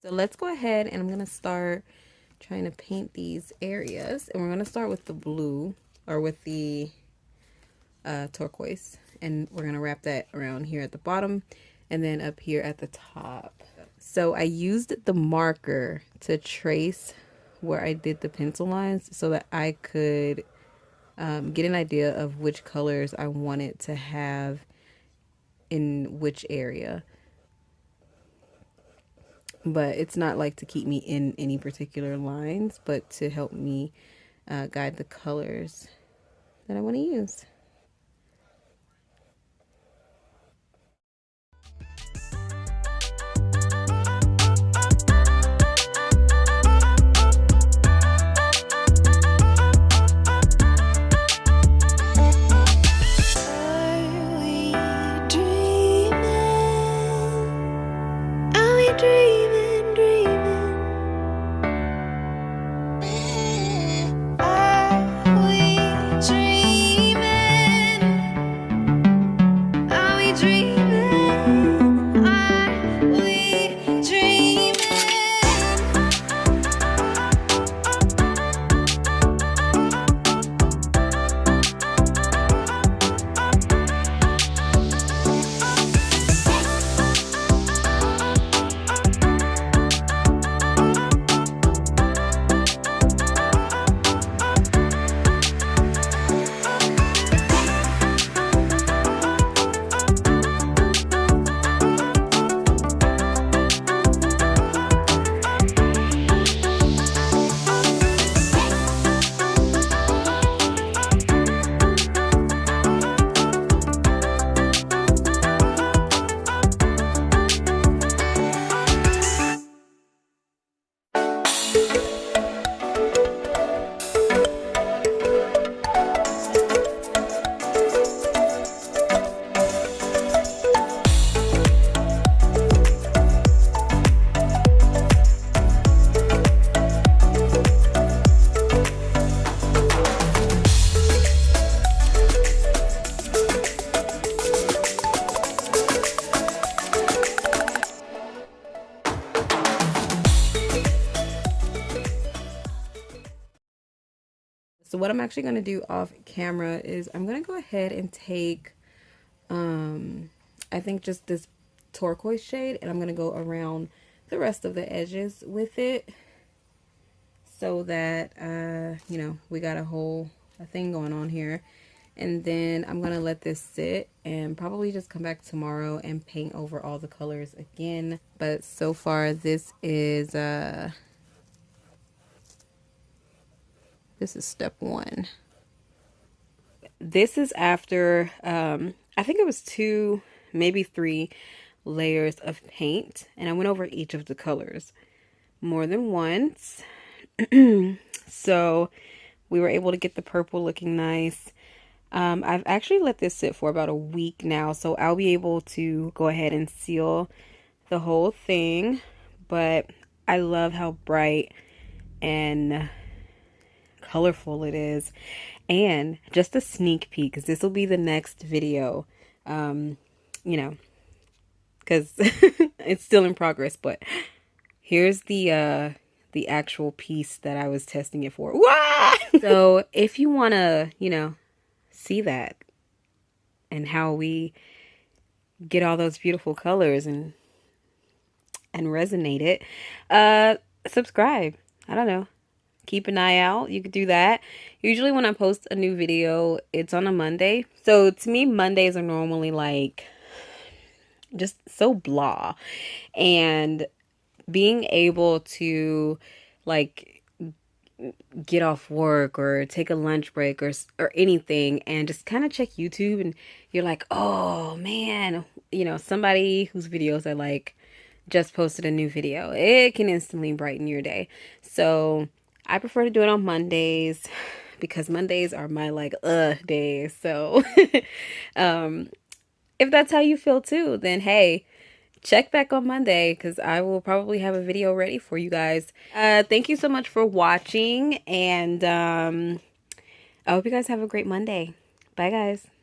So let's go ahead and I'm going to start trying to paint these areas. And we're going to start with the blue, or with the turquoise. And we're going to wrap that around here at the bottom and then up here at the top. So I used the marker to trace where I did the pencil lines so that I could get an idea of which colors I wanted to have in which area. But it's not like to keep me in any particular lines, but to help me guide the colors that I want to use. So what I'm actually going to do off camera is I'm going to go ahead and take, I think just this turquoise shade, and I'm going to go around the rest of the edges with it so that, you know, we got a thing going on here. And then I'm gonna let this sit and probably just come back tomorrow and paint over all the colors again. But so far this is step one. This is after I think it was 2, maybe 3 layers of paint, and I went over each of the colors more than once. So we were able to get the purple looking nice. I've actually let this sit for about a week now, so I'll be able to go ahead and seal the whole thing. But I love how bright and colorful it is. And just a sneak peek, because this will be the next video, you know, because it's still in progress, but here's the actual piece that I was testing it for. Wah! So if you want to, you know, see that and how we get all those beautiful colors and resonate it, subscribe. I don't know. Keep an eye out. You could do that. Usually when I post a new video, it's on a Monday. So to me, Mondays are normally like just so blah. And being able to like get off work or take a lunch break or anything and just kind of check YouTube and you're like, oh man, you know, somebody whose videos I like just posted a new video. It can instantly brighten your day. So I prefer to do it on Mondays because Mondays are my like days. So if that's how you feel too, then hey, check back on Monday because I will probably have a video ready for you guys. Thank you so much for watching, and I hope you guys have a great Monday. Bye guys.